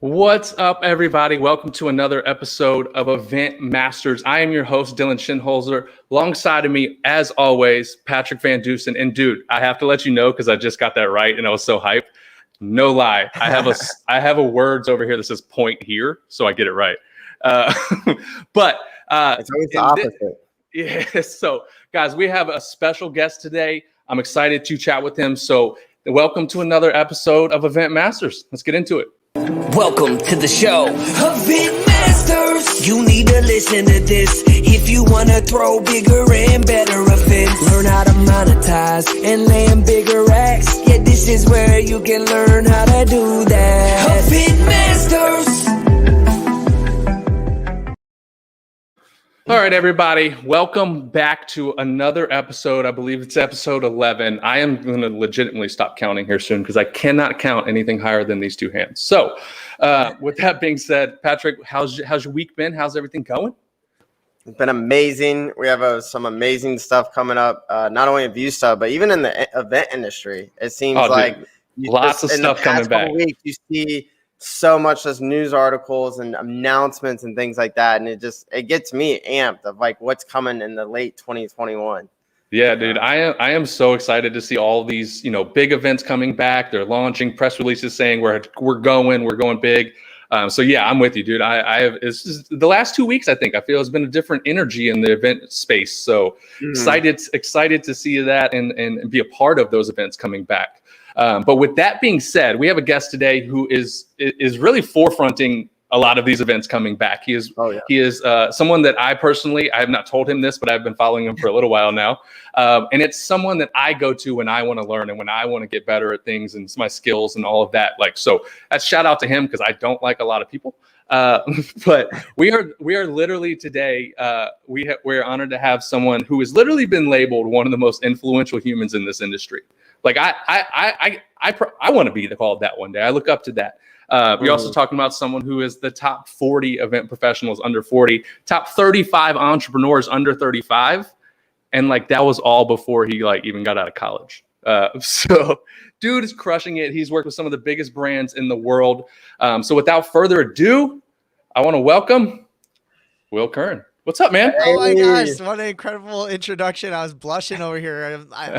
What's up, everybody? Welcome to another episode of Event Masters. I am your host, Dylan Shinholzer. Alongside of me, as always, Patrick Van Dusen. And dude, I have to let you know because I just got that right and I was so hyped. No lie, I have a words over here that says point here, so I get it right. Uh, but it's always the opposite. Yeah. So, guys, we have a special guest today. I'm excited to chat with him. So, welcome to another episode of Event Masters. Let's get into it. Welcome to the show, Event Masters. You need to listen to this if you want to throw bigger and better events. Learn how to monetize and land bigger racks. Yeah, this is where you can learn how to do that. Event Masters. All right, everybody, welcome back to another episode. I believe it's episode 11. I am going to legitimately stop counting here soon because I cannot count anything higher than these two hands. So with that being said, Patrick, how's your week been? How's everything going? It's been amazing. We have some amazing stuff coming up, not only in view stuff, but even in the event industry. It seems lots of stuff coming back. Weeks, you see so much as news articles and announcements and things like that, and it gets me amped of like what's coming in the late 2021. Yeah, dude, I am so excited to see all these big events coming back. They're launching press releases saying we're going big. So yeah, I'm with you, dude. It's just the last 2 weeks. I think I feel has been a different energy in the event space. So excited to see that and be a part of those events coming back. But with that being said, we have a guest today who is really forefronting a lot of these events coming back. He is someone that I have not told him this, but I've been following him for a little while now. And it's someone that I go to when I want to learn and when I want to get better at things and my skills and all of that. So that's shout out to him because I don't like a lot of people. But we are literally today. We're honored to have someone who has literally been labeled one of the most influential humans in this industry. Like I want to be called that one day. I look up to that. We're also talking about someone who is the top 40 event professionals under 40, top 35 entrepreneurs under 35. And that was all before he even got out of college. So dude is crushing it. He's worked with some of the biggest brands in the world. So without further ado, I want to welcome Will Curran. What's up, man? Oh my gosh, what an incredible introduction. I was blushing over here. I'm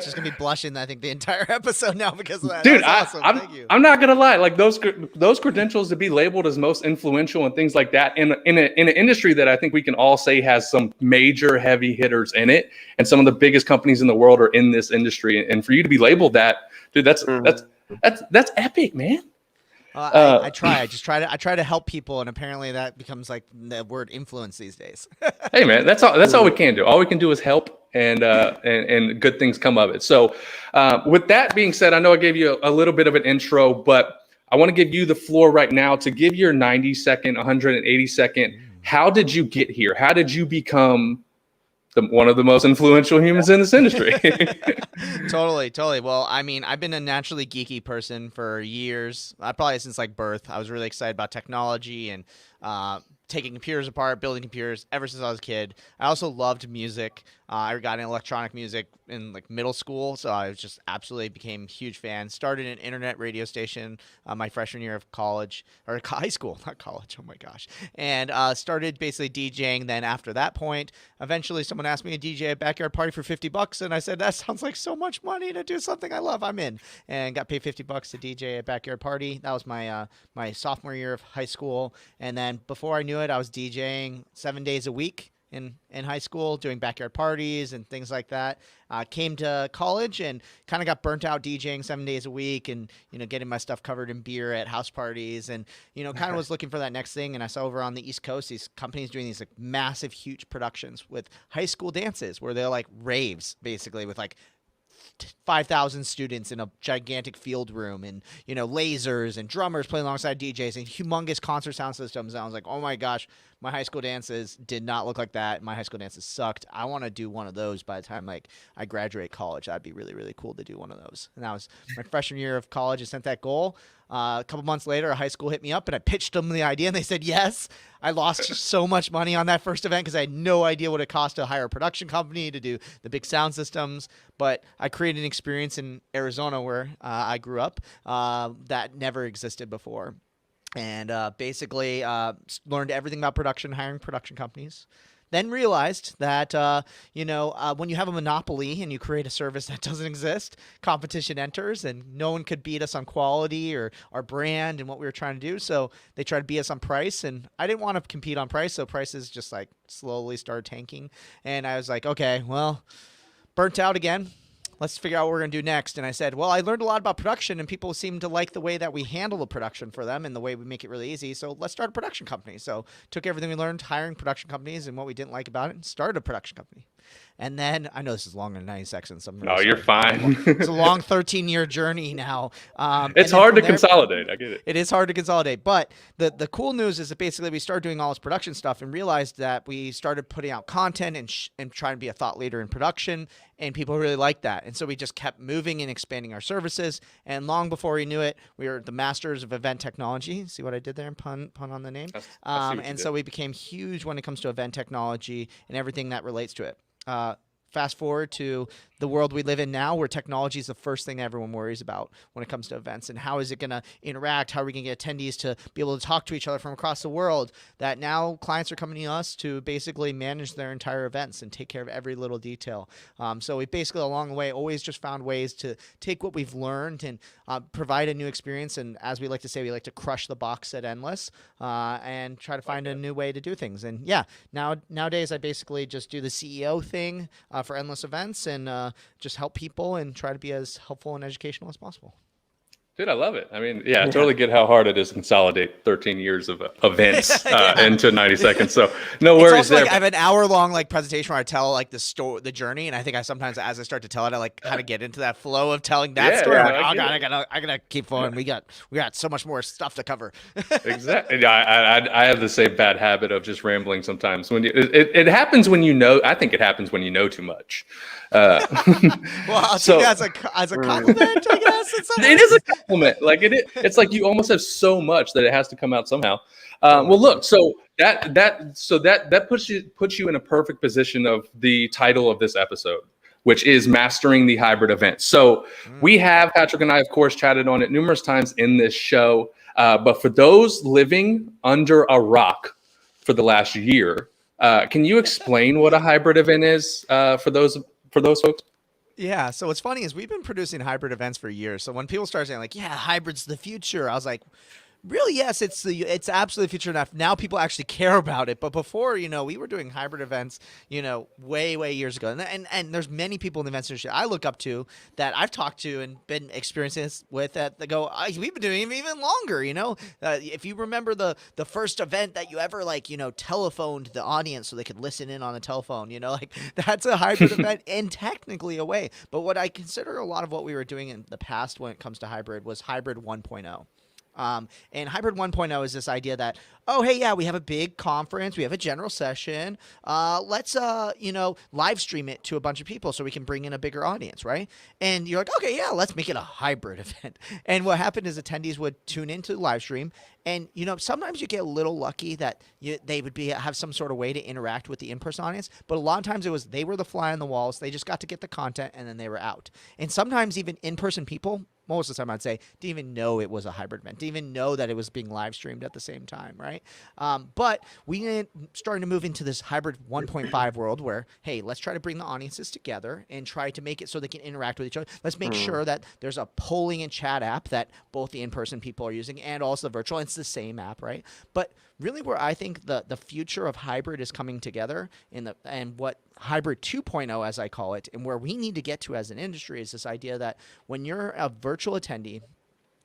just going to be blushing, I think, the entire episode now because of that. Dude, awesome. Thank you. I'm not going to lie. Those credentials to be labeled as most influential and things like that in an industry that I think we can all say has some major heavy hitters in it. And some of the biggest companies in the world are in this industry. And for you to be labeled that, dude, that's epic, man. I try to help people, and apparently that becomes like the word influence these days. Hey man, that's all we can do. All we can do is help, and good things come of it. So with that being said, I know I gave you a little bit of an intro, but I want to give you the floor right now to give your 90-second, 180-second. How did you get here? How did you become one of the most influential humans in this industry? Totally. Well, I mean, I've been a naturally geeky person for years, probably since birth. I was really excited about technology and taking computers apart, building computers ever since I was a kid. I also loved music. I got in electronic music in middle school, so I just absolutely became a huge fan. Started an internet radio station my freshman year of college, or high school, not college. Oh my gosh! And started basically DJing. Then after that point, eventually someone asked me to DJ a backyard party for $50, and I said that sounds like so much money to do something I love. I'm in, and got paid $50 to DJ a backyard party. That was my my sophomore year of high school, and then before I knew it, I was DJing 7 days a week in high school, doing backyard parties and things like that. Came to college and kind of got burnt out DJing 7 days a week and, getting my stuff covered in beer at house parties and, kind of was looking for that next thing. And I saw over on the East Coast, these companies doing these massive, huge productions with high school dances where they're raves basically with 5,000 students in a gigantic field room and, lasers and drummers playing alongside DJs and humongous concert sound systems. And I was like, oh my gosh, my high school dances did not look like that. My high school dances sucked. I want to do one of those by the time I graduate college. That'd be really, really cool to do one of those. And that was my freshman year of college. I sent that goal. A couple months later, a high school hit me up and I pitched them the idea and they said yes. I lost so much money on that first event because I had no idea what it cost to hire a production company to do the big sound systems. But I created an experience in Arizona where I grew up that never existed before. and basically learned everything about production, hiring production companies. Then realized that, when you have a monopoly and you create a service that doesn't exist, competition enters and no one could beat us on quality or our brand and what we were trying to do. So they tried to beat us on price, and I didn't want to compete on price. So prices just like slowly started tanking. And I was like, okay, well, burnt out again. Let's figure out what we're going to do next. And I said, well, I learned a lot about production, and people seem to like the way that we handle the production for them and the way we make it really easy. So let's start a production company. So took everything we learned hiring production companies and what we didn't like about it and started a production company. And then I know this is longer than 90 seconds. So No, you're fine. It's a long 13-year journey now. It's hard to consolidate. I get it. It is hard to consolidate. But the cool news is that basically we started doing all this production stuff and realized that we started putting out content and trying to be a thought leader in production. And people really liked that. And so we just kept moving and expanding our services. And long before we knew it, we were the masters of event technology. See what I did there? Pun on the name. And so we became huge when it comes to event technology and everything that relates to it. Fast forward to the world we live in now, where technology is the first thing everyone worries about when it comes to events. And how is it going to interact? How are we going to get attendees to be able to talk to each other from across the world? That now clients are coming to us to basically manage their entire events and take care of every little detail. So we basically along the way always just found ways to take what we've learned and provide a new experience. And as we like to say, we like to crush the box at Endless and try to find a new way to do things. And yeah, nowadays I basically just do the CEO thing for Endless Events and just help people and try to be as helpful and educational as possible. Dude, I love it. I mean, yeah, I totally get how hard it is to consolidate 13 years of events into 90 seconds. So no worries there. I have an hour-long presentation where I tell the journey, and I think I sometimes, as I start to tell it, I kind of get into that flow of telling that story. Yeah, oh God, I gotta keep going. We got so much more stuff to cover. Exactly. I have the same bad habit of just rambling sometimes. When it happens when you know. I think it happens when you know too much. Well, I'll take it as a compliment, I guess. It is a compliment. It's like you almost have so much that it has to come out somehow. Well, look, so that puts you in a perfect position of the title of this episode, which is Mastering the Hybrid Event. So we have, Patrick and I, of course, chatted on it numerous times in this show. But for those living under a rock for the last year, can you explain what a hybrid event is for those folks? Yeah. So what's funny is we've been producing hybrid events for years. So when people start saying hybrid's the future, I was like, really? Yes, it's absolutely the future enough. Now people actually care about it. But before, we were doing hybrid events, way years ago. And there's many people in the events industry I look up to that I've talked to and been experiencing this with that go, we've been doing it even longer, if you remember the first event that you ever telephoned the audience so they could listen in on the telephone, that's a hybrid event and technically a way. But what I consider a lot of what we were doing in the past when it comes to hybrid was hybrid 1.0. And hybrid 1.0 is this idea that, we have a big conference, we have a general session, let's live stream it to a bunch of people so we can bring in a bigger audience, right? And you're like, okay, yeah, let's make it a hybrid event. And what happened is attendees would tune into the live stream, and sometimes you get a little lucky that they would have some sort of way to interact with the in-person audience, but a lot of times they were the fly on the walls, they just got to get the content and then they were out. And sometimes even in-person people, most of the time I'd say, didn't even know it was a hybrid event, didn't even know that it was being live streamed at the same time, right? But we starting to move into this hybrid 1.5 world where, hey, let's try to bring the audiences together and try to make it so they can interact with each other. Let's make sure that there's a polling and chat app that both the in-person people are using and also the virtual. It's the same app, right? But really where I think the future of hybrid is coming together and what hybrid 2.0, as I call it, and where we need to get to as an industry is this idea that when you're a virtual attendee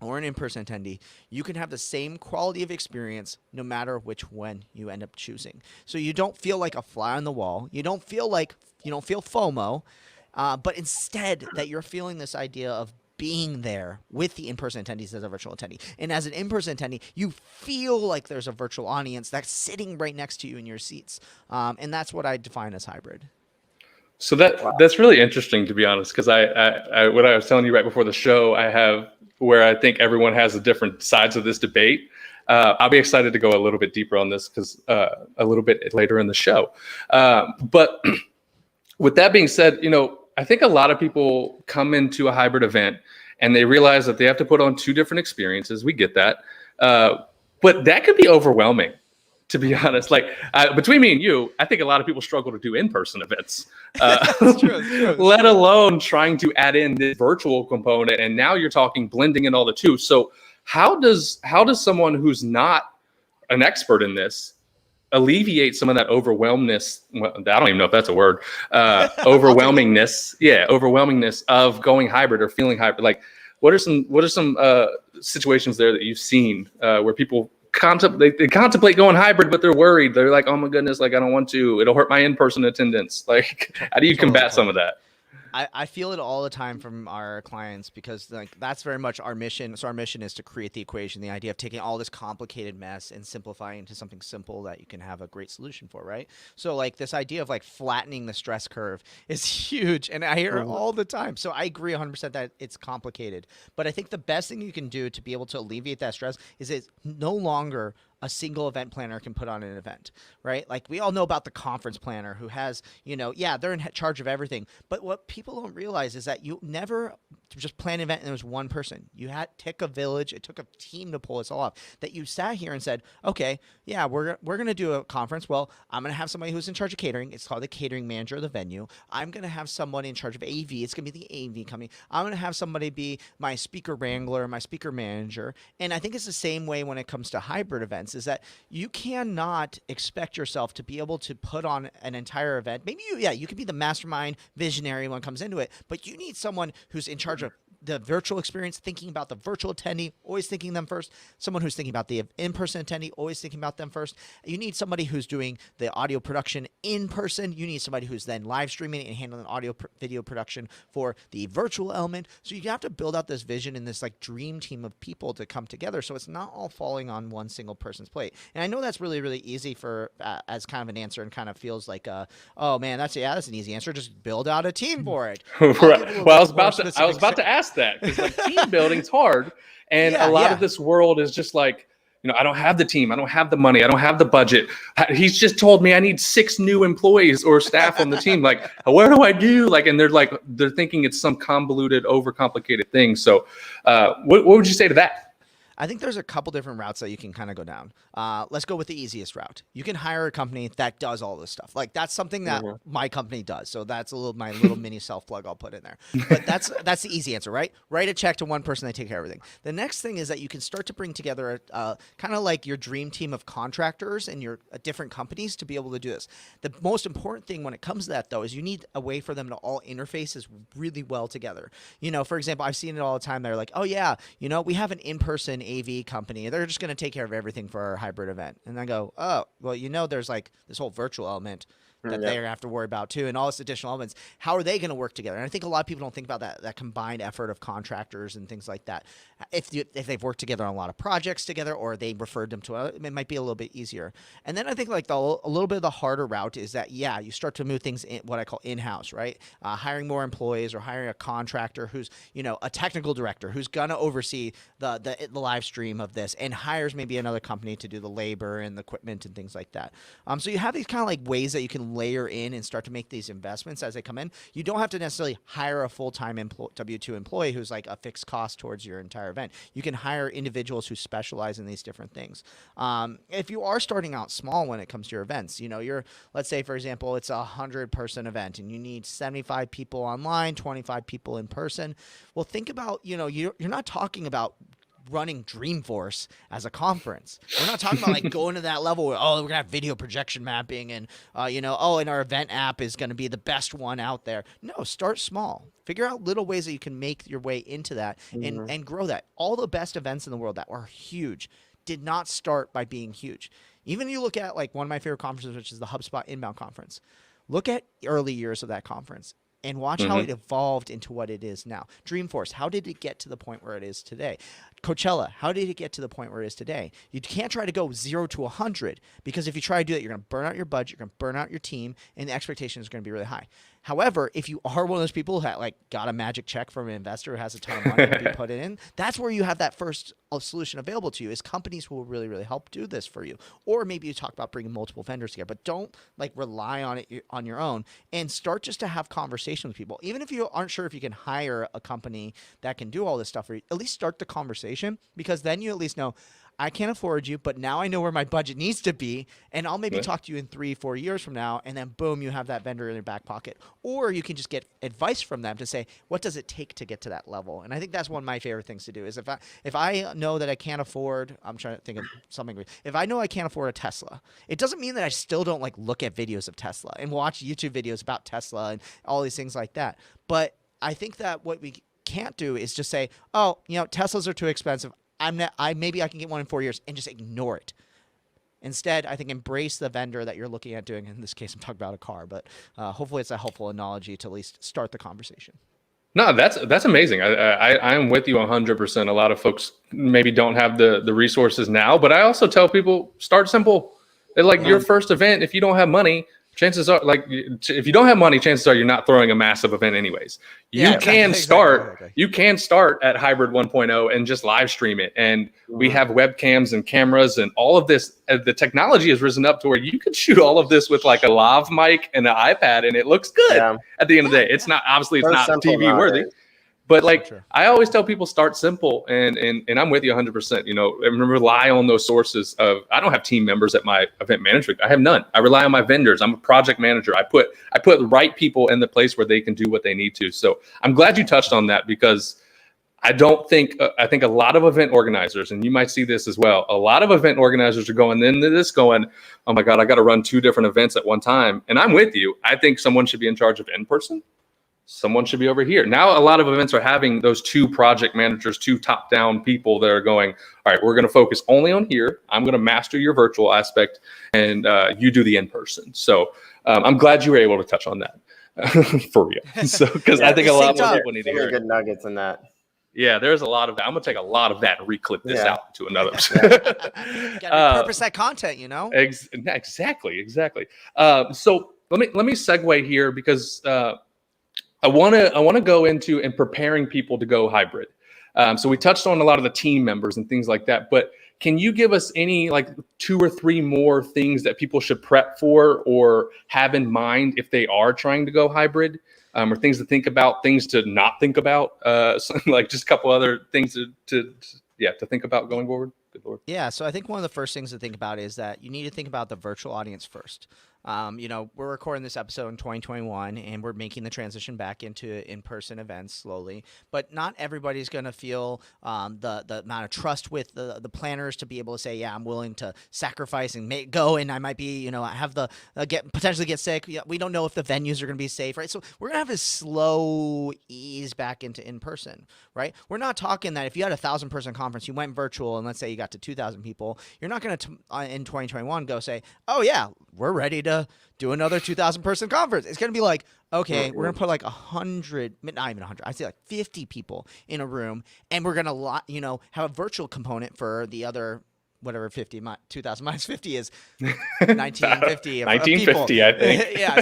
or an in-person attendee, you can have the same quality of experience no matter which one you end up choosing. So you don't feel like a fly on the wall. You don't feel FOMO, but instead that you're feeling this idea of being there with the in-person attendees as a virtual attendee. And as an in-person attendee, you feel like there's a virtual audience that's sitting right next to you in your seats. And that's what I define as hybrid. So that's really interesting, to be honest, because I what I was telling you right before the show, I have where I think everyone has the different sides of this debate. I'll be excited to go a little bit deeper on this because a little bit later in the show. But with that being said, I think a lot of people come into a hybrid event and they realize that they have to put on two different experiences. We get that. but that could be overwhelming, to be honest. Like between me and you, I think a lot of people struggle to do in-person events, It's true. let alone trying to add in this virtual component. And now you're talking blending in all the two. So how does someone who's not an expert in this alleviate some of that overwhelmness? Well, I don't even know if that's a word. Overwhelmingness of going hybrid or feeling hybrid. Like, what are some situations there that you've seen where people contemplate going hybrid, but they're worried. They're like, oh my goodness, like I don't want to. It'll hurt my in-person attendance. Like, how do you combat some of that? I feel it all the time from our clients because like that's very much our mission. So our mission is to create the equation, the idea of taking all this complicated mess and simplifying into something simple that you can have a great solution for, right? So like this idea of like flattening the stress curve is huge, and I hear it all the time. So I agree 100% that it's complicated, but I think the best thing you can do to be able to alleviate that stress is it's no longer a single event planner can put on an event, right? Like we all know about the conference planner who has, they're in charge of everything. But what people don't realize is that you never just plan an event and there was one person. You had took a village, it took a team to pull this all off. That you sat here and said, okay, yeah, we're gonna do a conference. Well, I'm gonna have somebody who's in charge of catering. It's called the catering manager of the venue. I'm gonna have someone in charge of AV. It's gonna be the AV company. I'm gonna have somebody be my speaker wrangler, my speaker manager. And I think it's the same way when it comes to hybrid events. Is that you cannot expect yourself to be able to put on an entire event. Maybe you could be the mastermind visionary when it comes into it, but you need someone who's in charge of the virtual experience, thinking about the virtual attendee, always thinking them first. Someone who's thinking about the in-person attendee, always thinking about them first. You need somebody who's doing the audio production in person. You need somebody who's then live streaming and handling audio video production for the virtual element. So you have to build out this vision and this like dream team of people to come together. So it's not all falling on one single person's plate. And I know that's really, really easy for as kind of an answer and kind of feels like, oh man, that's an easy answer. Just build out a team for it. Right. Well, I was about to ask that because like team building's hard, and a lot of this world is just like, I don't have the team, I don't have the money, I don't have the budget. He's just told me I need 6 new employees or staff on the team. Like, what do I do? Like, and they're thinking it's some convoluted, overcomplicated thing. So, what would you say to that? I think there's a couple different routes that you can kind of go down. Let's go with the easiest route. You can hire a company that does all this stuff. Like that's something that my company does. So that's my little mini self plug I'll put in there. But that's the easy answer, right? Write a check to one person, they take care of everything. The next thing is that you can start to bring together kind of like your dream team of contractors and your different companies to be able to do this. The most important thing when it comes to that though is you need a way for them to all interface really well together. For example, I've seen it all the time. They're like, oh yeah, we have an in-person AV company. They're just going to take care of everything for our hybrid event. And I go, oh, well, there's like this whole virtual element that they're going to have to worry about too, and all this additional elements. How are they going to work together? And I think a lot of people don't think about that combined effort of contractors and things like that. If they've worked together on a lot of projects together, or they referred them to it might be a little bit easier. And then I think like a little bit of the harder route is that you start to move things in what I call in-house, right? Hiring more employees or hiring a contractor who's a technical director who's going to oversee the live stream of this, and hires maybe another company to do the labor and the equipment and things like that. So you have these kind of like ways that you can layer in and start to make these investments as they come in. You don't have to necessarily hire a full-time W-2 employee who's like a fixed cost towards your entire event. You can hire individuals who specialize in these different things. If you are starting out small when it comes to your events, let's say for example, it's a 100-person event and you need 75 people online, 25 people in person. Well, think about, you're not talking about running Dreamforce as a conference. We're not talking about like going to that level where, we're gonna have video projection mapping and and our event app is gonna be the best one out there. No, start small. Figure out little ways that you can make your way into that and grow that. All the best events in the world that were huge did not start by being huge. Even you look at like one of my favorite conferences, which is the HubSpot Inbound Conference. Look at early years of that conference and watch how it evolved into what it is now. Dreamforce, how did it get to the point where it is today? Coachella, how did it get to the point where it is today? You can't try to go 0 to 100 because if you try to do that, you're going to burn out your budget, you're going to burn out your team, and the expectation is going to be really high. However, if you are one of those people who like got a magic check from an investor who has a ton of money to be put in, that's where you have that first solution available to you is companies who will really, really help do this for you. Or maybe you talk about bringing multiple vendors together, but don't like rely on it on your own and start just to have conversations with people. Even if you aren't sure if you can hire a company that can do all this stuff for you, at least start the conversation because then you at least know I can't afford you, but now I know where my budget needs to be, and I'll maybe Yeah. talk to you in 3-4 years from now, and then boom, you have that vendor in your back pocket. Or you can just get advice from them to say, what does it take to get to that level? And I think that's one of my favorite things to do is if I know that I can't afford, I'm trying to think of something. If I know I can't afford a Tesla, it doesn't mean that I still don't like look at videos of Tesla and watch YouTube videos about Tesla and all these things like that. But I think that what we can't do is just say, oh, Teslas are too expensive. Maybe I can get one in 4 years and just ignore it. Instead, I think embrace the vendor that you're looking at doing. In this case, I'm talking about a car, but hopefully it's a helpful analogy to at least start the conversation. No, that's amazing. I'm with you 100%. A lot of folks maybe don't have the resources now, but I also tell people start simple. Like your first event, if you don't have money, chances are, like, if you don't have money, chances are you're not throwing a massive event anyways. You can start at Hybrid 1.0 and just live stream it. And we have webcams and cameras and all of this. The technology has risen up to where you can shoot all of this with like a lav mic and an iPad, and it looks good at the end of the day. It's not, obviously it's not TV worthy. But like, I always tell people start simple, and I'm with you 100%. And rely on those sources of. I don't have team members at my event management. I have none. I rely on my vendors. I'm a project manager. I put the right people in the place where they can do what they need to. So I'm glad you touched on that, because I think a lot of event organizers, and you might see this as well. A lot of event organizers are going into this going, oh my God, I got to run 2 different events at one time. And I'm with you. I think someone should be in charge of in-person. Someone should be over here. Now, a lot of events are having those 2 project managers, 2 top-down people that are going, all right, we're going to focus only on here. I'm going to master your virtual aspect, and you do the in-person. So I'm glad you were able to touch on that for real. So, because I think a lot more people need to hear good nuggets in that. Yeah, there's a lot of that. I'm going to take a lot of that and reclip this out to another. You got to repurpose that content, Exactly. So let me segue here, because I want to go into and preparing people to go hybrid. So we touched on a lot of the team members and things like that, but can you give us any like 2 or 3 more things that people should prep for or have in mind if they are trying to go hybrid, or things to think about, things to not think about, like just a couple other things to think about going forward? Good Lord. Yeah, so I think one of the first things to think about is that you need to think about the virtual audience first. We're recording this episode in 2021, and we're making the transition back into in-person events slowly. But not everybody's going to feel the amount of trust with the planners to be able to say, yeah, I'm willing to sacrifice and go, and I might be, I have potentially get sick. Yeah, we don't know if the venues are going to be safe, right? So we're going to have this slow ease back into in-person, right? We're not talking that if you had a 1,000-person conference, you went virtual, and let's say you got to 2,000 people, you're not going to, in 2021, go say, oh, yeah, we're ready to do another 2,000-person conference. It's going to be like, okay, we're going to put like 100, not even 100, I'd say like 50 people in a room, and we're going to, have a virtual component for the other, whatever 2,000 minus 50 is 1950. 1950, I think. Yeah.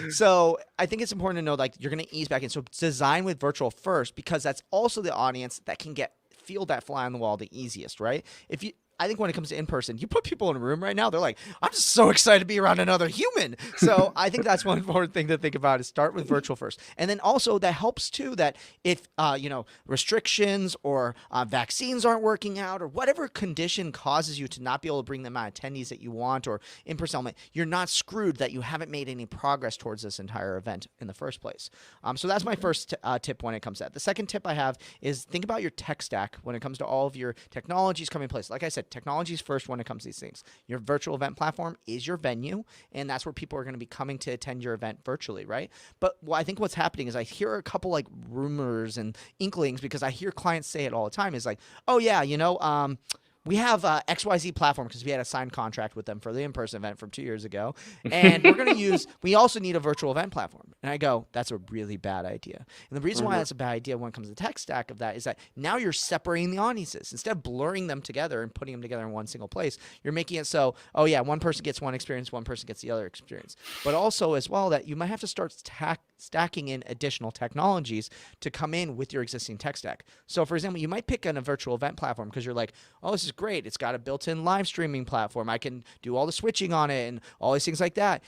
So I think it's important to know, like, you're going to ease back in. So design with virtual first, because that's also the audience that can feel that fly on the wall the easiest, right? I think when it comes to in-person, you put people in a room right now, they're like, I'm just so excited to be around another human. So I think that's one important thing to think about, is start with virtual first. And then also that helps too, that if, restrictions or vaccines aren't working out, or whatever condition causes you to not be able to bring the amount of attendees that you want, or in-person element, you're not screwed that you haven't made any progress towards this entire event in the first place. So that's my first tip when it comes to that. The second tip I have is think about your tech stack when it comes to all of your technologies coming in place. Like I said, technology's first when it comes to these things. Your virtual event platform is your venue, and that's where people are going to be coming to attend your event virtually, right? But I think what's happening is I hear a couple like rumors and inklings, because I hear clients say it all the time, is like, oh yeah, we have XYZ platform because we had a signed contract with them for the in-person event from 2 years ago. And we also need a virtual event platform. And I go, that's a really bad idea. And the reason why that's a bad idea when it comes to the tech stack of that is that now you're separating the audiences. Instead of blurring them together and putting them together in one single place, you're making it so, oh yeah, one person gets one experience, one person gets the other experience. But also as well that you might have to start stacking in additional technologies to come in with your existing tech stack. So for example, you might pick a virtual event platform because you're like, oh, this is great. It's got a built-in live streaming platform. I can do all the switching on it and all these things like that,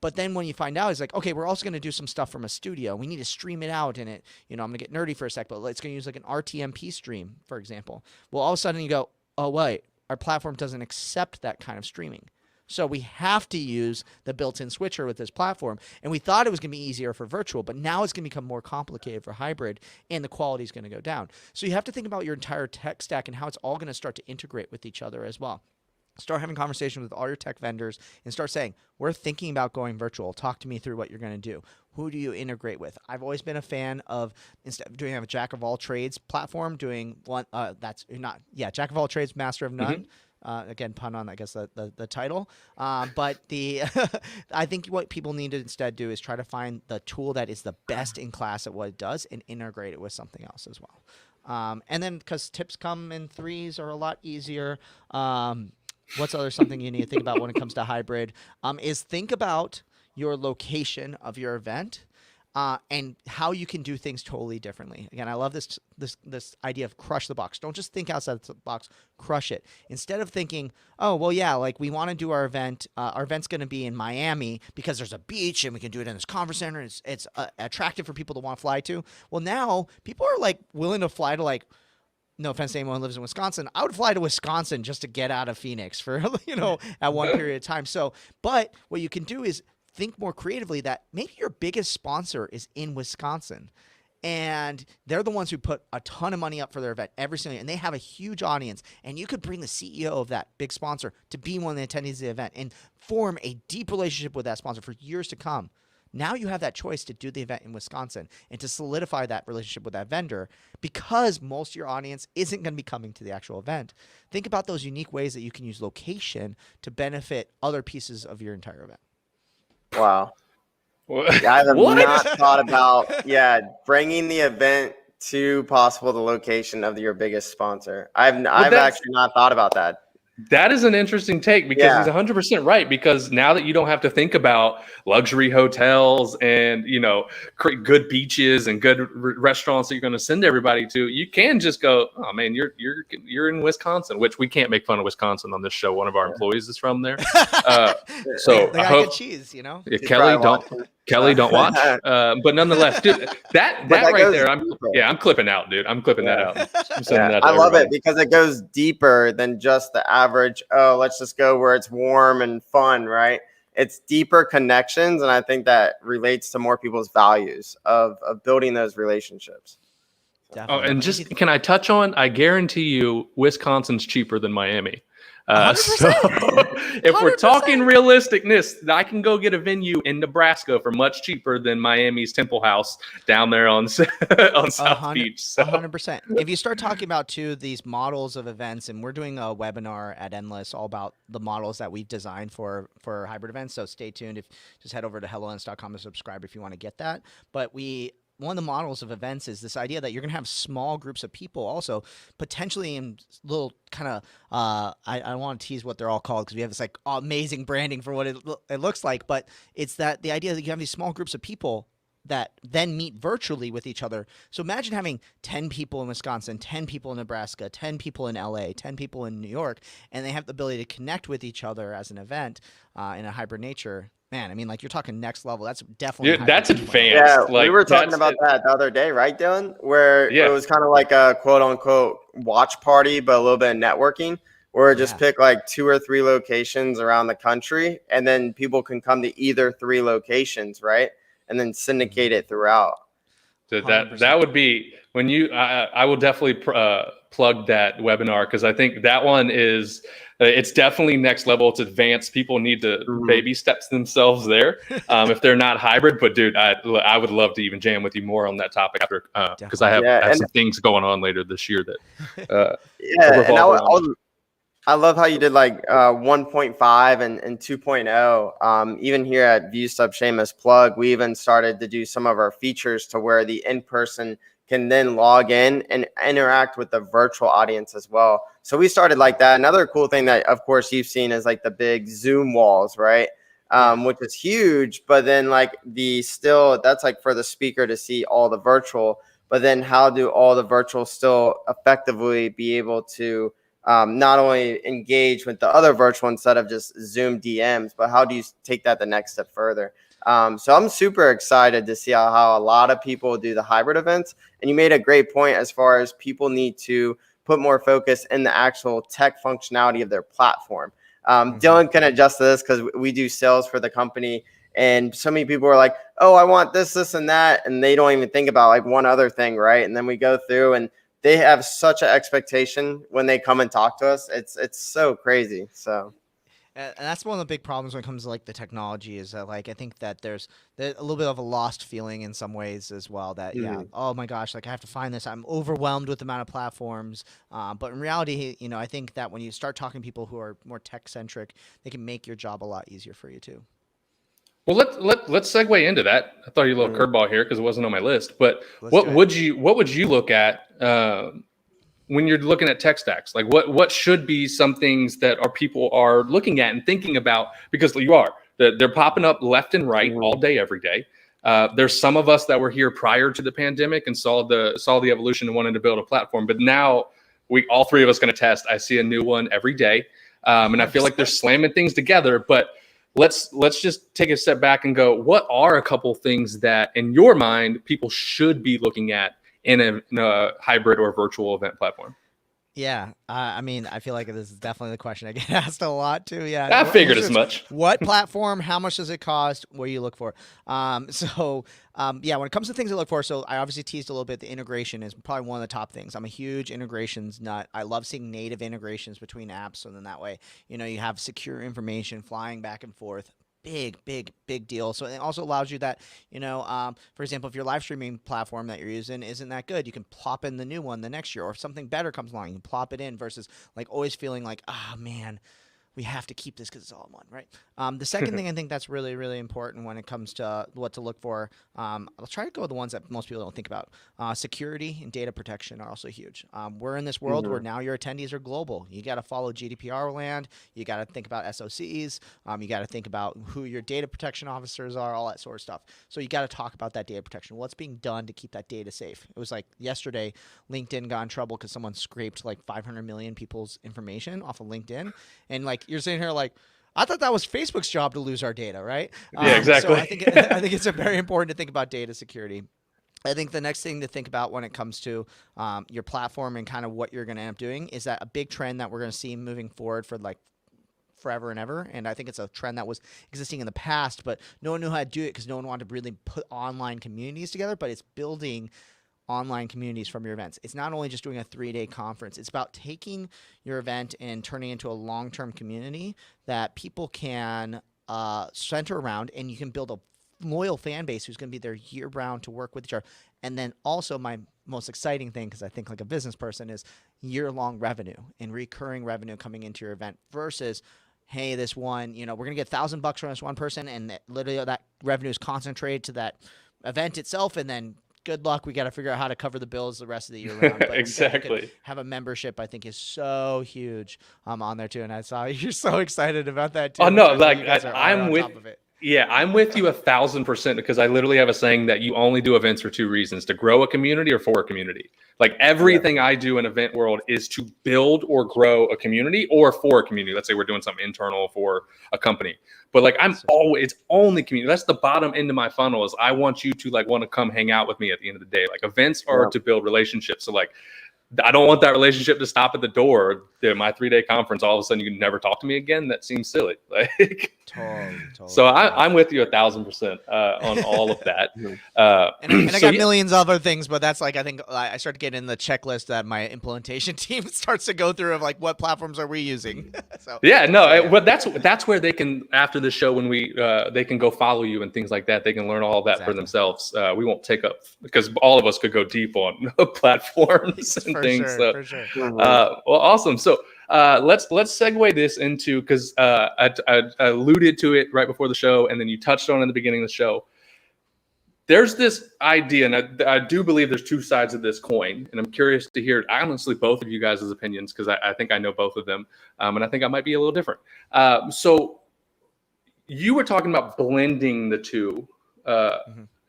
But then when you find out, it's like, okay, we're also going to do some stuff from a studio. We need to stream it out I'm going to get nerdy for a sec, but it's going to use like an RTMP stream, for example. Well, all of a sudden you go, oh, wait, our platform doesn't accept that kind of streaming. So we have to use the built-in switcher with this platform. And we thought it was going to be easier for virtual, but now it's going to become more complicated for hybrid, and the quality is going to go down. So you have to think about your entire tech stack and how it's all going to start to integrate with each other as well. Start having conversations with all your tech vendors and start saying, we're thinking about going virtual. Talk to me through what you're going to do. Who do you integrate with? I've always been a fan of, instead of doing a jack of all trades platform, doing one jack of all trades, master of none. Again, pun on, I guess, the title. But I think what people need to instead do is try to find the tool that is the best in class at what it does and integrate it with something else as well. And then, because tips come in threes, are a lot easier. What's something you need to think about when it comes to hybrid is think about your location of your event and how you can do things totally differently. Again, I love this idea of crush the box. Don't just think outside the box, crush it. Instead of thinking, oh, well, yeah, like we want to do our event's going to be in Miami because there's a beach and we can do it in this conference center. And it's attractive for people to want to fly to. Well, now people are like willing to fly to like, no offense to anyone who lives in Wisconsin, I would fly to Wisconsin just to get out of Phoenix for, at one period of time. So, but what you can do is think more creatively that maybe your biggest sponsor is in Wisconsin and they're the ones who put a ton of money up for their event every single year, and they have a huge audience, and you could bring the CEO of that big sponsor to be one of the attendees of the event and form a deep relationship with that sponsor for years to come. Now you have that choice to do the event in Wisconsin and to solidify that relationship with that vendor because most of your audience isn't going to be coming to the actual event. Think about those unique ways that you can use location to benefit other pieces of your entire event. Wow. Yeah, I have not thought about, bringing the event to possible the location of your biggest sponsor. I've actually not thought about that. That is an interesting take because he's 100% right. Because now that you don't have to think about luxury hotels and, good beaches and good restaurants that you're going to send everybody to, you can just go, oh man, you're in Wisconsin, which we can't make fun of Wisconsin on this show. One of our employees is from there. So I hope cheese, Yeah, Kelly, don't watch. But nonetheless, dude, that right there, I'm clipping out, dude. I'm clipping that out. I love it because it goes deeper than just the average, oh, let's just go where it's warm and fun, right? It's deeper connections, and I think that relates to more people's values of building those relationships. Definitely. Oh, and just can I touch on, I guarantee you Wisconsin's cheaper than Miami. So if we're talking realisticness, I can go get a venue in Nebraska for much cheaper than Miami's Temple House down there on South Beach. 100%. If you start talking about these models of events, and we're doing a webinar at Endless all about the models that we've designed for hybrid events. So stay tuned. Just head over to helloends.com and subscribe if you want to get that. But one of the models of events is this idea that you're going to have small groups of people also potentially in little kind of, I don't want to tease what they're all called because we have this like amazing branding for what it looks like, but it's that the idea that you have these small groups of people that then meet virtually with each other. So imagine having 10 people in Wisconsin, 10 people in Nebraska, 10 people in LA, 10 people in New York, and they have the ability to connect with each other as an event in a hybrid nature. Man, I mean, like you're talking next level. That's definitely that's advanced. Yeah, we were talking about that the other day, right, Dylan? Where it was kind of like a quote unquote watch party, but a little bit of networking, where just pick like 2 or 3 locations around the country, and then people can come to either 3 locations, right? And then syndicate it throughout. So that would be when I will definitely plug that webinar because I think that one is it's definitely next level. It's advanced. People need to baby steps themselves there if they're not hybrid. But dude, I would love to even jam with you more on that topic after because I have some things going on later this year that and I love how you did like 1.5 and 2.0. Even here at ViewSub, shameless plug, we even started to do some of our features to where the in-person can then log in and interact with the virtual audience as well. So we started like that. Another cool thing that, of course, you've seen is like the big Zoom walls, right? Which is huge. But then like that's like for the speaker to see all the virtual. But then how do all the virtual still effectively be able to not only engage with the other virtual instead of just Zoom DMs, but how do you take that the next step further? So I'm super excited to see how a lot of people do the hybrid events. And you made a great point as far as people need to put more focus in the actual tech functionality of their platform. Dylan can adjust to this because we do sales for the company. And so many people are like, oh, I want this, this, and that. And they don't even think about like one other thing, right? And then we go through and they have such an expectation when they come and talk to us. It's so crazy. So. And that's one of the big problems when it comes to like the technology is that like I think that there's a little bit of a lost feeling in some ways as well that oh my gosh, like I have to find this, I'm overwhelmed with the amount of platforms, but in reality, you know, I think that when you start talking to people who are more tech centric, they can make your job a lot easier for you too. Well, let's segue into that. I thought you a little curveball here because it wasn't on my list. But what would you look at when you're looking at tech stacks? Like what should be some things that people are looking at and thinking about, because they're popping up left and right all day, every day. There's some of us that were here prior to the pandemic and saw the evolution and wanted to build a platform. But now all three of us going to test. I see a new one every day. And I feel like they're slamming things together, but let's just take a step back and go, what are a couple things that in your mind people should be looking at in a hybrid or virtual event platform? Yeah, I mean, I feel like this is definitely the question I get asked a lot too. Yeah, I figured as much. What platform? How much does it cost? What do you look for? Yeah, when it comes to things to look for, so I obviously teased a little bit. The integration is probably one of the top things. I'm a huge integrations nut. I love seeing native integrations between apps, so then that way, you know, you have secure information flying back and forth. Big deal. So it also allows you that, you know, for example, if your live streaming platform that you're using isn't that good, you can plop in the new one the next year, or if something better comes along, you can plop it in versus like always feeling like, oh man, we have to keep this because it's all in one, right? The second thing I think that's really, really important when it comes to what to look for, I'll try to go with the ones that most people don't think about. Security and data protection are also huge. We're in this world where now your attendees are global. You got to follow GDPR land. You got to think about SOCs. You got to think about who your data protection officers are, all that sort of stuff. So you got to talk about that data protection. What's being done to keep that data safe? It was like yesterday, LinkedIn got in trouble because someone scraped like 500 million people's information off of LinkedIn. And like, you're sitting here like, I thought that was Facebook's job to lose our data, right? Yeah, exactly. So I think it's very important to think about data security. I think the next thing to think about when it comes to your platform and kind of what you're going to end up doing is that a big trend that we're going to see moving forward for like forever and ever. And I think it's a trend that was existing in the past, but no one knew how to do it because no one wanted to really put online communities together, but it's building online communities from your events. It's not only just doing a 3-day conference. It's about taking your event and turning it into a long-term community that people can center around, and you can build a loyal fan base who's going to be there year-round to work with each other. And then also my most exciting thing, because I think like a business person, is year-long revenue and recurring revenue coming into your event versus, hey, this one, you know, we're going to get $1,000 from this one person, and literally that revenue is concentrated to that event itself, and then good luck. We got to figure out how to cover the bills the rest of the year round. But exactly. Have a membership, I think, is so huge on there too. And I saw you're so excited about that too. Oh no, like I'm with. Yeah, I'm with you 1,000% because I literally have a saying that you only do events for two reasons: to grow a community or for a community. Like everything I do in event world is to build or grow a community or for a community. Let's say we're doing something internal for a company. But like it's only community. That's the bottom end of my funnel is I want you to like want to come hang out with me at the end of the day. Like events are to build relationships. So like I don't want that relationship to stop at the door. My 3-day conference, all of a sudden you can never talk to me again. That seems silly. Like, totally. So I'm with you 1,000% on all of that. And I got millions of other things, but that's like I think I start to get in the checklist that my implementation team starts to go through of like what platforms are we using. But that's where they can, after the show, when they can go follow you and things like that. They can learn all of that for themselves. We won't take up because all of us could go deep on platforms and things. For sure. Well, awesome. So let's segue this into, because I alluded to it right before the show, and then you touched on it in the beginning of the show. There's this idea, and I do believe there's two sides of this coin, and I'm curious to hear honestly both of you guys' opinions, because I think I know both of them, and I think I might be a little different. So you were talking about blending the two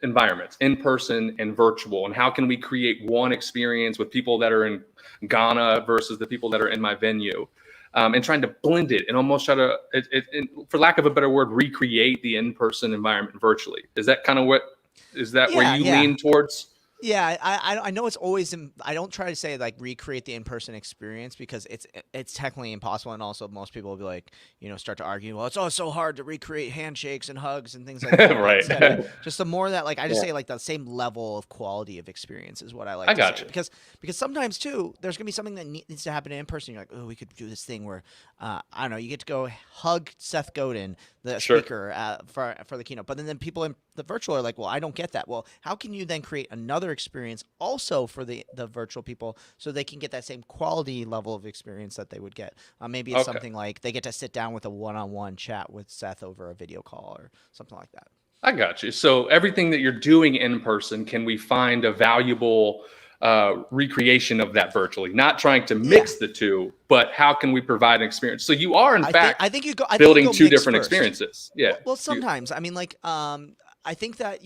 environments, in person and virtual, and how can we create one experience with people that are in Ghana versus the people that are in my venue, and trying to blend it and almost try to, for lack of a better word, recreate the in-person environment virtually. Is that kind of where you lean towards? Yeah, I know it's always I don't try to say like recreate the in-person experience because it's technically impossible, and also most people will be like, start to argue, well, it's so hard to recreate handshakes and hugs and things like that. Right. Instead, just the more that like I just Yeah. say like the same level of quality of experience is what I like I to got say you. because sometimes too there's gonna be something that needs to happen in person. You're like, oh, we could do this thing where I don't know, you get to go hug Seth Godin, the Sure. speaker for the keynote, but then people in the virtual are like, well, I don't get that. Well, how can you then create another experience also for the virtual people so they can get that same quality level of experience that they would get? Maybe it's Okay. something like they get to sit down with a one-on-one chat with Seth over a video call or something like that. I got you. So everything that you're doing in person, can we find a valuable recreation of that virtually? Not trying to mix the two, but how can we provide an experience? So you are in fact I think you go building two mix different first. experiences. Yeah. Well, sometimes I mean, like, I think that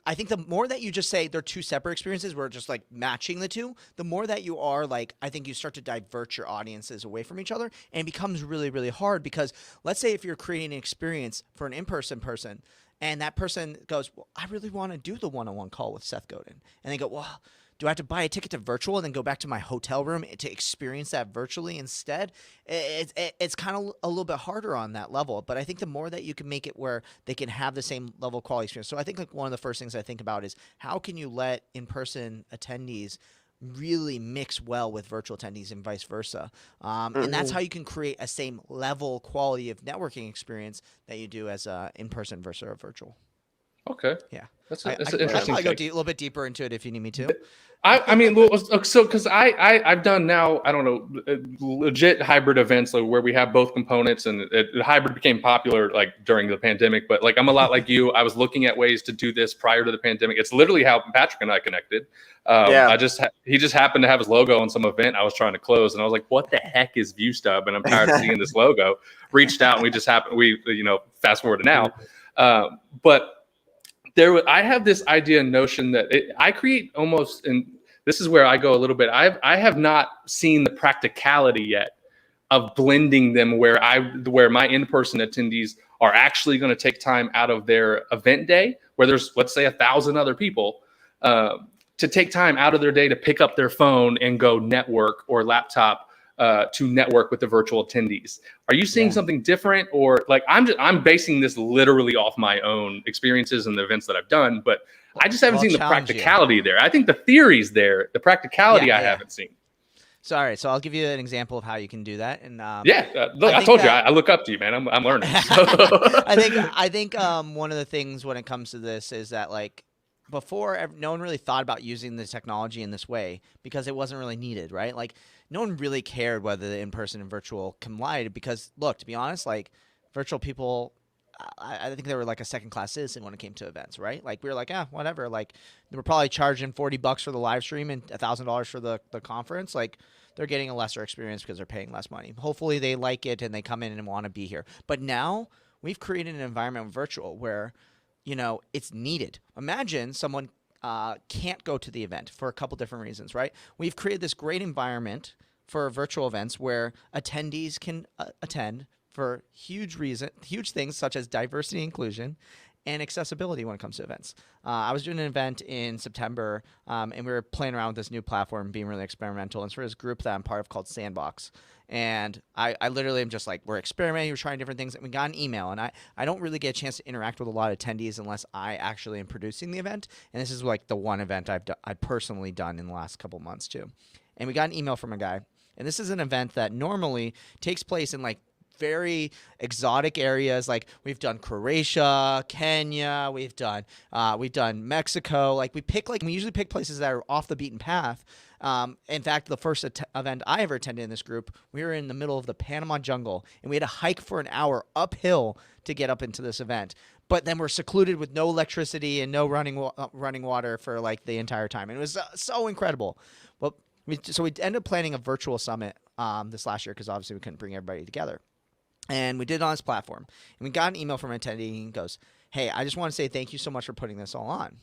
I think the more that you just say they're two separate experiences, we're just like matching the two, the more that you are like, I think you start to divert your audiences away from each other, and it becomes really, really hard because let's say if you're creating an experience for an in-person person, and that person goes, well, I really want to do the one-on-one call with Seth Godin, and they go, well, do I have to buy a ticket to virtual and then go back to my hotel room to experience that virtually instead? It's kind of a little bit harder on that level. But I think the more that you can make it where they can have the same level of quality experience. So I think like one of the first things I think about is how can you let in-person attendees really mix well with virtual attendees and vice versa. And that's how you can create a same level quality of networking experience that you do as a in-person versus a virtual. Okay. Yeah. That's I an can interesting probably go take. a little bit deeper into it if you need me to. I mean, well, so because I've done now, I don't know, legit hybrid events like where we have both components, and hybrid became popular like during the pandemic. But like I'm a lot like you. I was looking at ways to do this prior to the pandemic. It's literally how Patrick and I connected. Yeah. He just happened to have his logo on some event I was trying to close, and I was like, "What the heck is ViewStub?" And I'm tired of seeing this logo. Reached out, and we fast forward to now, but. I have this idea and notion that I create almost, and this is where I go a little bit. I have not seen the practicality yet of blending them where my in-person attendees are actually going to take time out of their event day, where there's, let's say, 1,000 other people, to take time out of their day to pick up their phone and go network or laptop to network with the virtual attendees. Are you seeing something different, or like I'm basing this literally off my own experiences and the events that I've done, but I just haven't seen the practicality there. I think the theory's there, the practicality I haven't seen. So, all right. So I'll give you an example of how you can do that. And look, I told you, I look up to you, man. I'm learning. So. I think one of the things when it comes to this is that like before, no one really thought about using the technology in this way because it wasn't really needed, right? Like no one really cared whether the in-person and virtual collided because, look, to be honest, like virtual people, I think they were like a second-class citizen when it came to events, right? Like we were like, whatever. Like they were probably charging $40 for the live stream and $1,000 for the conference. Like they're getting a lesser experience because they're paying less money. Hopefully they like it and they come in and want to be here. But now we've created an environment with virtual where, it's needed. Imagine someone can't go to the event for a couple different reasons, right? We've created this great environment for virtual events where attendees can attend for huge things such as diversity, inclusion, and accessibility when it comes to events. I was doing an event in September, and we were playing around with this new platform, being really experimental. And it's for this group that I'm part of called Sandbox. And I literally am just like, we're experimenting, we're trying different things. And we got an email, and I don't really get a chance to interact with a lot of attendees unless I actually am producing the event. And this is like the one event I've personally done in the last couple months too. And we got an email from a guy. And this is an event that normally takes place in like very exotic areas. Like we've done Croatia, Kenya, we've done Mexico. Like we usually pick places that are off the beaten path. In fact, the first event I ever attended in this group, we were in the middle of the Panama jungle, and we had to hike for an hour uphill to get up into this event. But then we're secluded with no electricity and no running water for like the entire time. And it was so incredible. Well, so we ended up planning a virtual summit this last year because obviously we couldn't bring everybody together. And we did it on this platform. And we got an email from an attendee, and he goes, hey, I just want to say thank you so much for putting this all on.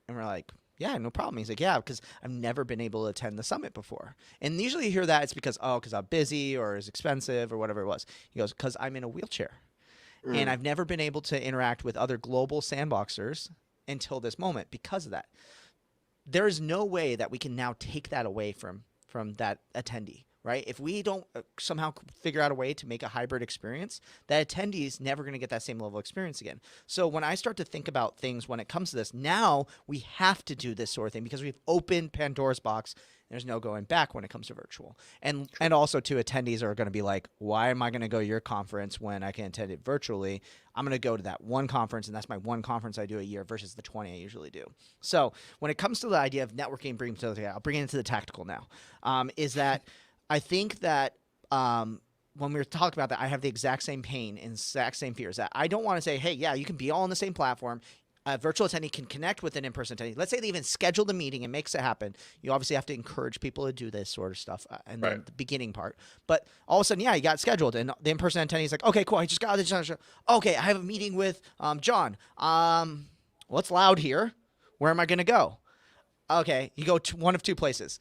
And we're like, yeah, no problem. He's like, yeah, because I've never been able to attend the summit before. And usually you hear that it's because I'm busy or it's expensive or whatever it was. He goes, because I'm in a wheelchair. And I've never been able to interact with other global sandboxers until this moment because of that. there is no way that we can now take that away from that attendee, right? If we don't somehow figure out a way to make a hybrid experience, that attendee is never going to get that same level of experience again. So when I start to think about things when it comes to this, now we have to do this sort of thing because we've opened Pandora's box. There's no going back when it comes to virtual. And also, too, attendees are going to be like, why am I going to go to your conference when I can attend it virtually? I'm going to go to that one conference, and that's my one conference I do a year versus the 20 I usually do. So when it comes to the idea of networking, I'll bring it into the tactical now, is that I think that when we were talking about that, I have the exact same pain and exact same fears. That I don't want to say, hey, yeah, you can be all on the same platform. A virtual attendee can connect with an in-person attendee. Let's say they even schedule the meeting and makes it happen. You obviously have to encourage people to do this sort of stuff and then the beginning part. But all of a sudden, yeah, you got scheduled, and the in-person attendee is like, okay, cool, I just got this. Okay, I have a meeting with John. What's loud here? Where am I going to go? Okay, you go to one of two places.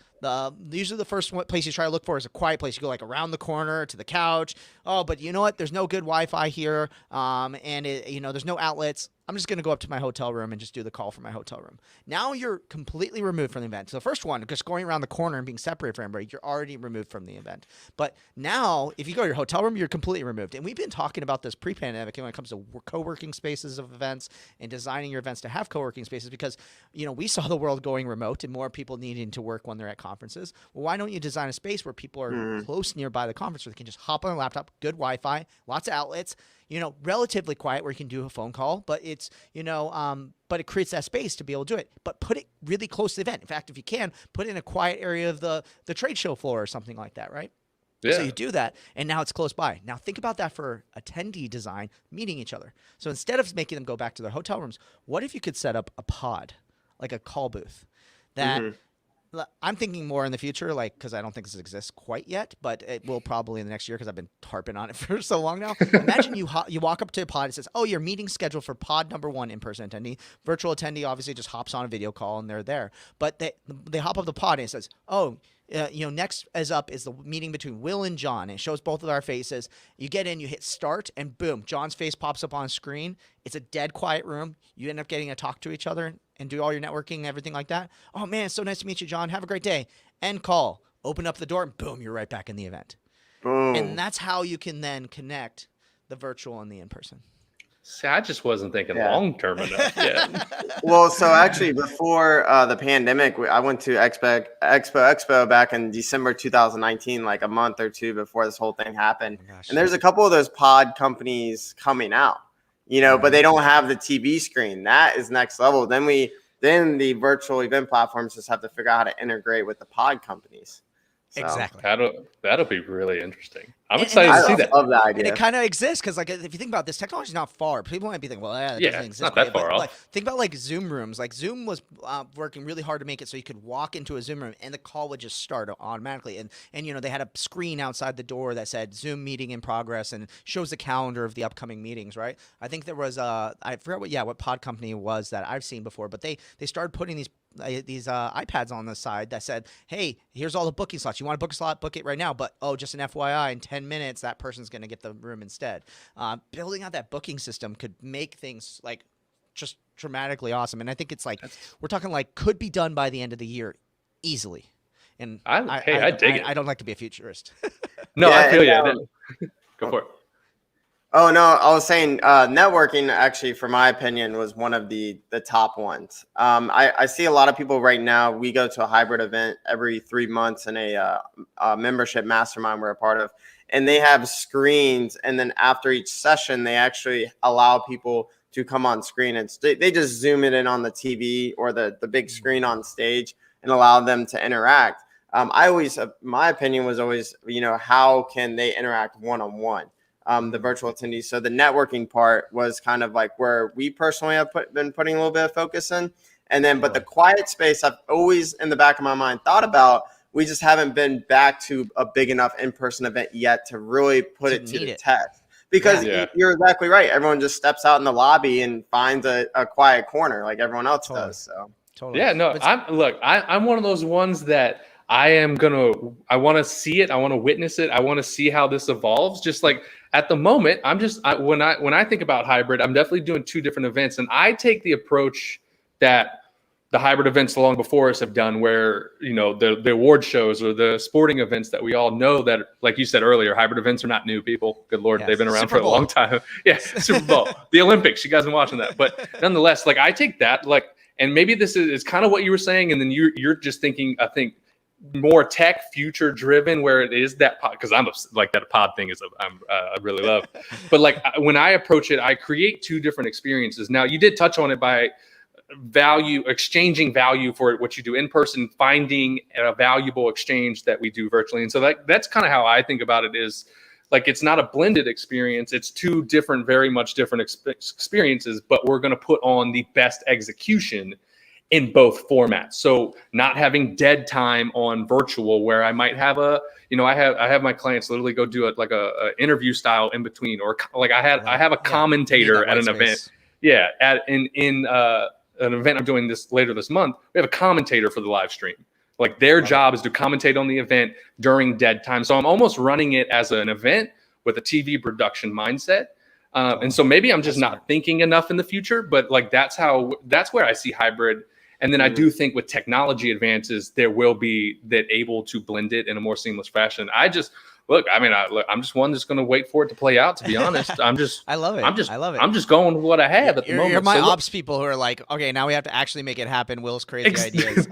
Usually the first place you try to look for is a quiet place. You go like around the corner to the couch. Oh, but you know what? There's no good Wi-Fi here, and there's no outlets. I'm just going to go up to my hotel room and just do the call from my hotel room. Now you're completely removed from the event. So the first one, just going around the corner and being separated from everybody, you're already removed from the event. But now, if you go to your hotel room, you're completely removed. And we've been talking about this pre-pandemic when it comes to co-working spaces of events and designing your events to have co-working spaces because, we saw the world going remote and more people needing to work when they're at conferences. Well, why don't you design a space where people are close nearby the conference where they can just hop on a laptop, good Wi-Fi, lots of outlets, relatively quiet where you can do a phone call, but it's, but it creates that space to be able to do it, but put it really close to the event. In fact, if you can, put it in a quiet area of the trade show floor or something like that, right? Yeah. So you do that, and now it's close by. Now think about that for attendee design, meeting each other. So instead of making them go back to their hotel rooms, what if you could set up a pod, like a call booth that I'm thinking more in the future, because I don't think this exists quite yet, but it will probably in the next year because I've been harping on it for so long now. Imagine you walk up to a pod, it says, oh, your meeting's scheduled for pod number 1 in-person attendee. Virtual attendee obviously just hops on a video call and they're there. But they hop up the pod and it says, oh, next as up is the meeting between Will and John. And it shows both of our faces. You get in, you hit start, and boom, John's face pops up on screen. It's a dead quiet room. You end up getting to talk to each other and do all your networking and everything like that. Oh, man, it's so nice to meet you, John. Have a great day. End call. Open up the door, and boom, you're right back in the event. Boom. And that's how you can then connect the virtual and the in-person. See, I just wasn't thinking long-term enough yet. Well, so actually before the pandemic, I went to Expo back in December 2019, like a month or two before this whole thing happened. Oh, and there's a couple of those pod companies coming out, but they don't have the TV screen. That is next level. Then the virtual event platforms just have to figure out how to integrate with the pod companies. So. Exactly. That'll be really interesting. I'm excited to see that. I love that idea. And it kind of exists because, if you think about this, technology is not far. People might be thinking, well, that doesn't exist. It's not that far off. Think about Zoom rooms. Zoom was working really hard to make it so you could walk into a Zoom room and the call would just start automatically. And they had a screen outside the door that said Zoom meeting in progress and shows the calendar of the upcoming meetings. Right. I think there was I forgot what pod company it was that I've seen before, but they started putting these iPads on the side that said, hey, here's all the booking slots. You want to book a slot, book it right now. But, just an FYI, in 10 minutes, that person's going to get the room instead. Building out that booking system could make things just dramatically awesome. And I think it's we're talking could be done by the end of the year easily. And I dig it. I don't like to be a futurist. No, I feel you. Go for it. Oh, no, I was saying networking, actually, for my opinion, was one of the top ones. I see a lot of people right now. We go to a hybrid event every 3 months in a membership mastermind we're a part of. And they have screens. And then after each session, they actually allow people to come on screen. And they just zoom it in on the TV or the big screen on stage and allow them to interact. My opinion was always, how can they interact one-on-one? The virtual attendees. So the networking part was kind of where we personally have been putting a little bit of focus in. And then, but the quiet space, I've always in the back of my mind thought about, we just haven't been back to a big enough in-person event yet to really put it to the test. Because you're exactly right. Everyone just steps out in the lobby and finds a quiet corner like everyone else does. So totally. Yeah, no, I'm one of those ones that I want to see it. I want to witness it. I want to see how this evolves. Just at the moment, when I think about hybrid, I'm definitely doing 2 different events. And I take the approach that the hybrid events long before us have done, where, you know, the award shows or the sporting events that we all know that, like you said earlier, hybrid events are not new, people. Good Lord, Yes. they've been around Super for a long time. Yeah, Super Bowl, the Olympics. You guys been watching that, but nonetheless, like I take that, like, and maybe this is kind of what you were saying, and then you're just thinking, I think, more tech future driven, where it is that pod, because I'm like that pod thing is I really love, but like when I approach it, I create two different experiences. Now you did touch on it by exchanging value for what you do in person, finding a valuable exchange that we do virtually. And so that's kind of how I think about it, is like, it's not a blended experience. It's two different, very much different experiences, but we're going to put on the best execution in both formats. So not having dead time on virtual, where I might have I have my clients literally go do it like a interview style in between, or like I have a commentator at an event. Yeah. In an event I'm doing this later this month, we have a commentator for the live stream. Like their job is to commentate on the event during dead time. So I'm almost running it as an event with a TV production mindset. And so maybe I'm just not thinking enough in the future, but like that's where I see hybrid. And then I do think with technology advances, there will be that able to blend it in a more seamless fashion. I'm just one that's going to wait for it to play out, to be honest. I love it. I love it. I'm just going with what I have at the moment. You're my So ops people who are like, okay, now we have to actually make it happen. Will's crazy ideas.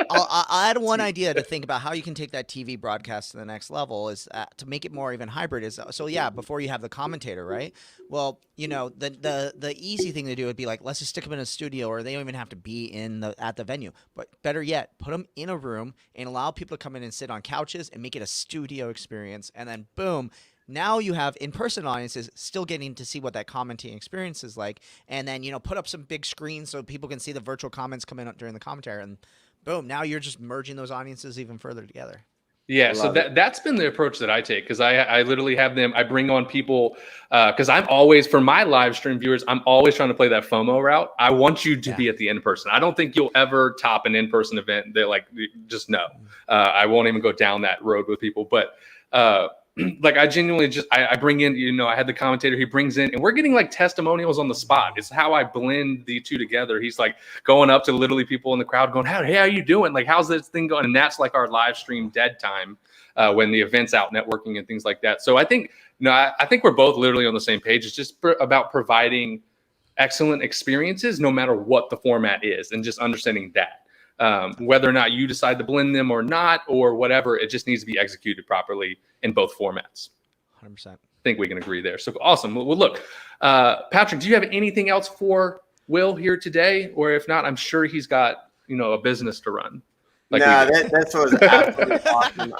I'll add one idea to think about how you can take that TV broadcast to the next level, is to make it more even hybrid. Before you have the commentator, right? Well, you know, the easy thing to do would be like, let's just stick them in a studio, or they don't even have to be at the venue. But better yet, put them in a room and allow people to come in and sit on couches and make it a studio experience. And then boom, now you have in-person audiences still getting to see what that commenting experience is like. And then, you know, put up some big screens so people can see the virtual comments coming up during the commentary. And boom, now you're just merging those audiences even further together. Yeah, so that's been the approach that I take, because I literally have them. I bring on people because I'm always, for my live stream viewers, I'm always trying to play that FOMO route. I want you to be at the in-person. I don't think you'll ever top an in-person event. They're like, just no. I won't even go down that road with people. But like I genuinely I bring in, you know, I had the commentator, he brings in, and we're getting like testimonials on the spot. It's how I blend the two together. He's like going up to literally people in the crowd going, hey, how you doing? Like, how's this thing going? And that's like our live stream dead time when the event's out networking and things like that. So I think, I think we're both literally on the same page. It's just about providing excellent experiences no matter what the format is, and just understanding that. Whether or not you decide to blend them or not, or whatever, it just needs to be executed properly in both formats. 100%. I think we can agree there. So awesome. Well, look, Patrick, do you have anything else for Will here today? Or if not, I'm sure he's got, you know, a business to run. Like this was absolutely awesome.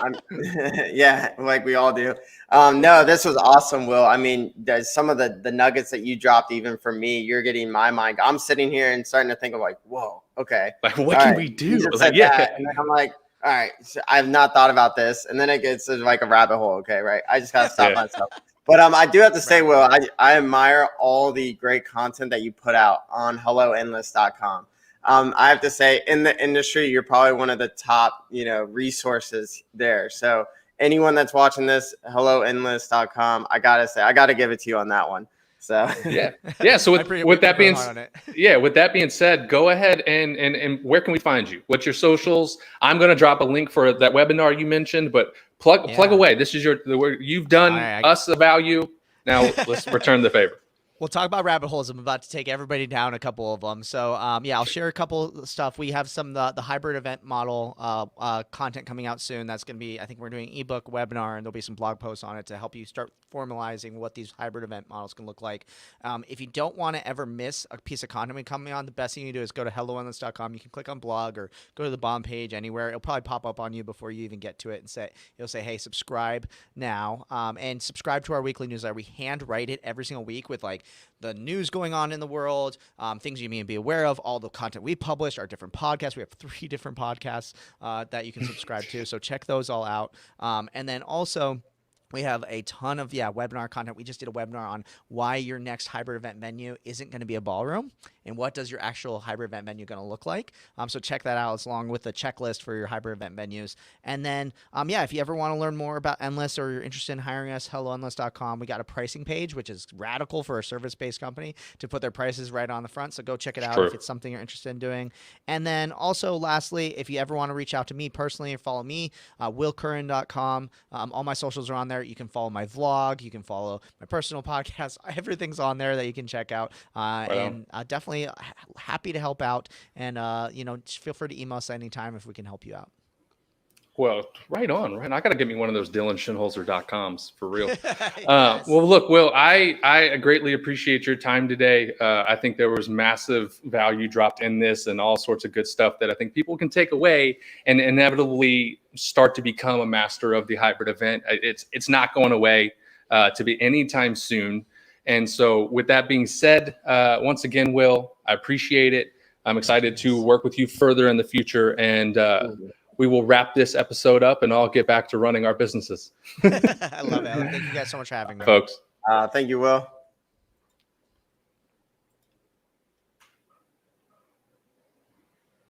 Yeah, like we all do. No, this was awesome, Will. I mean, there's some of the nuggets that you dropped, even for me, you're getting my mind. I'm sitting here and starting to think of like, whoa, okay. Like, what can we do? Like, yeah. And then I'm like, all right, so I've not thought about this. And then it gets like a rabbit hole. Okay, right. I just got to stop myself. But I do have to say, Will, I admire all the great content that you put out on helloendless.com. I have to say, in the industry, you're probably one of the top, you know, resources there. So anyone that's watching this, helloendless.com, I gotta give it to you on that one. So yeah. So with that being said, go ahead and where can we find you? What's your socials? I'm gonna drop a link for that webinar you mentioned, but plug away. This is you've done us a value. Now let's return the favor. We'll talk about rabbit holes. I'm about to take everybody down a couple of them. So I'll share a couple of stuff. We have some the hybrid event model content coming out soon. That's going to be, I think we're doing ebook, webinar, and there'll be some blog posts on it to help you start formalizing what these hybrid event models can look like. If you don't want to ever miss a piece of content coming on, the best thing you do is go to helloendless.com. You can click on blog or go to the bomb page anywhere. It'll probably pop up on you before you even get to it, and it'll say, hey, subscribe now, and subscribe to our weekly newsletter. We handwrite it every single week with like the news going on in the world, things you need to be aware of, all the content we publish, our different podcasts. We have 3 different podcasts that you can subscribe to. So check those all out. And then also, we have a ton of webinar content. We just did a webinar on why your next hybrid event venue isn't going to be a ballroom. and what does your actual hybrid event venue going to look like. So check that out along with the checklist for your hybrid event venues. And then, if you ever want to learn more about Endless or you're interested in hiring us, helloendless.com. We got a pricing page, which is radical for a service-based company to put their prices right on the front. So go check it out if it's something you're interested in doing. And then also, lastly, if you ever want to reach out to me personally or follow me, willcurran.com. All my socials are on there. You can follow my vlog. You can follow my personal podcast. Everything's on there that you can check out. And definitely happy to help out. And, just feel free to email us anytime if we can help you out. Well, right on. I got to get me one of those DylanSchinholzer.coms for real. Yes. Well, look, Will, I greatly appreciate your time today. I think there was massive value dropped in this and all sorts of good stuff that I think people can take away and inevitably start to become a master of the hybrid event. It's not going away to be anytime soon. And so with that being said, once again, Will, I appreciate it. I'm excited to work with you further in the future, and we will wrap this episode up and I'll get back to running our businesses. I love it. Thank you guys so much for having me. Folks. Thank you, Will.